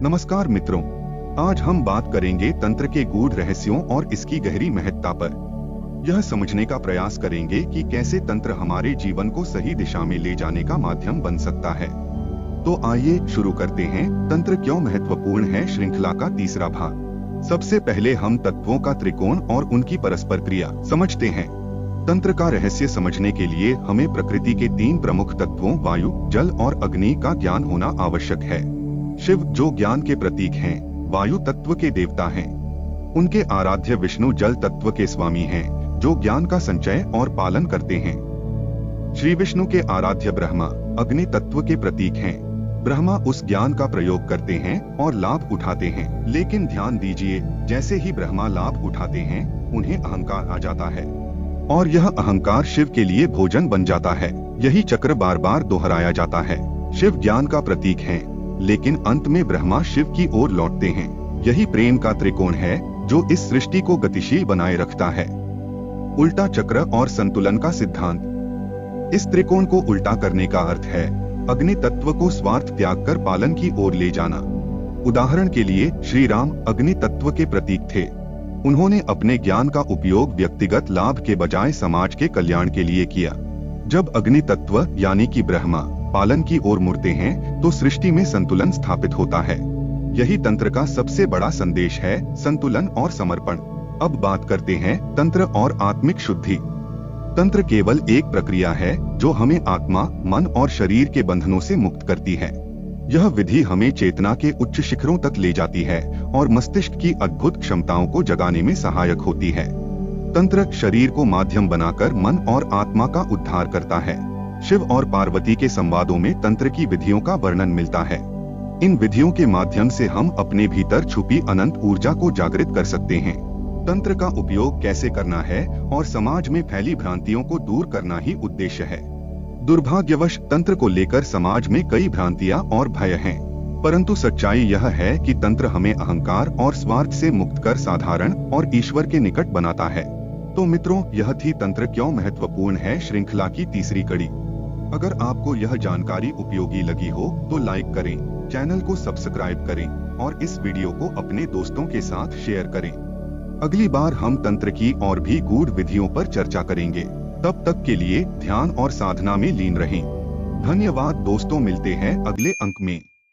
नमस्कार मित्रों, आज हम बात करेंगे तंत्र के गूढ़ रहस्यों और इसकी गहरी महत्ता पर। यह समझने का प्रयास करेंगे कि कैसे तंत्र हमारे जीवन को सही दिशा में ले जाने का माध्यम बन सकता है। तो आइए शुरू करते हैं। तंत्र क्यों महत्वपूर्ण है, श्रृंखला का तीसरा भाग। सबसे पहले हम तत्वों का त्रिकोण और उनकी परस्पर क्रिया समझते हैं। तंत्र का रहस्य समझने के लिए हमें प्रकृति के तीन प्रमुख तत्वों वायु, जल और अग्नि का ज्ञान होना आवश्यक है। शिव जो ज्ञान के प्रतीक हैं, वायु तत्व के देवता हैं। उनके आराध्य विष्णु जल तत्व के स्वामी हैं, जो ज्ञान का संचय और पालन करते हैं। श्री विष्णु के आराध्य ब्रह्मा अग्नि तत्व के प्रतीक हैं। ब्रह्मा उस ज्ञान का प्रयोग करते हैं और लाभ उठाते हैं। लेकिन ध्यान दीजिए, जैसे ही ब्रह्मा लाभ उठाते हैं, उन्हें अहंकार आ जाता है और यह अहंकार शिव के लिए भोजन बन जाता है। यही चक्र बार बार दोहराया जाता है। शिव ज्ञान का प्रतीक है, लेकिन अंत में ब्रह्मा शिव की ओर लौटते हैं। यही प्रेम का त्रिकोण है, जो इस सृष्टि को गतिशील बनाए रखता है। उल्टा चक्र और संतुलन का सिद्धांत। इस त्रिकोण को उल्टा करने का अर्थ है अग्नि तत्व को स्वार्थ त्याग कर पालन की ओर ले जाना। उदाहरण के लिए श्री राम अग्नि तत्व के प्रतीक थे। उन्होंने अपने ज्ञान का उपयोग व्यक्तिगत लाभ के बजाय समाज के कल्याण के लिए किया। जब अग्नि तत्व यानी कि ब्रह्मा पालन की ओर मुड़ते हैं, तो सृष्टि में संतुलन स्थापित होता है। यही तंत्र का सबसे बड़ा संदेश है, संतुलन और समर्पण। अब बात करते हैं तंत्र और आत्मिक शुद्धि। तंत्र केवल एक प्रक्रिया है जो हमें आत्मा, मन और शरीर के बंधनों से मुक्त करती है। यह विधि हमें चेतना के उच्च शिखरों तक ले जाती है और मस्तिष्क की अद्भुत क्षमताओं को जगाने में सहायक होती है। तंत्र शरीर को माध्यम बनाकर मन और आत्मा का उद्धार करता है। शिव और पार्वती के संवादों में तंत्र की विधियों का वर्णन मिलता है। इन विधियों के माध्यम से हम अपने भीतर छुपी अनंत ऊर्जा को जागृत कर सकते हैं। तंत्र का उपयोग कैसे करना है और समाज में फैली भ्रांतियों को दूर करना ही उद्देश्य है। दुर्भाग्यवश तंत्र को लेकर समाज में कई भ्रांतियां और भय हैं, परंतु सच्चाई यह है कि तंत्र हमें अहंकार और स्वार्थ से मुक्त कर साधारण और ईश्वर के निकट बनाता है। तो मित्रों, यह थी तंत्र क्यों महत्वपूर्ण है श्रृंखला की तीसरी कड़ी। अगर आपको यह जानकारी उपयोगी लगी हो तो लाइक करें, चैनल को सब्सक्राइब करें और इस वीडियो को अपने दोस्तों के साथ शेयर करें। अगली बार हम तंत्र की और भी गूढ़ विधियों पर चर्चा करेंगे। तब तक के लिए ध्यान और साधना में लीन रहें। धन्यवाद दोस्तों, मिलते हैं अगले अंक में।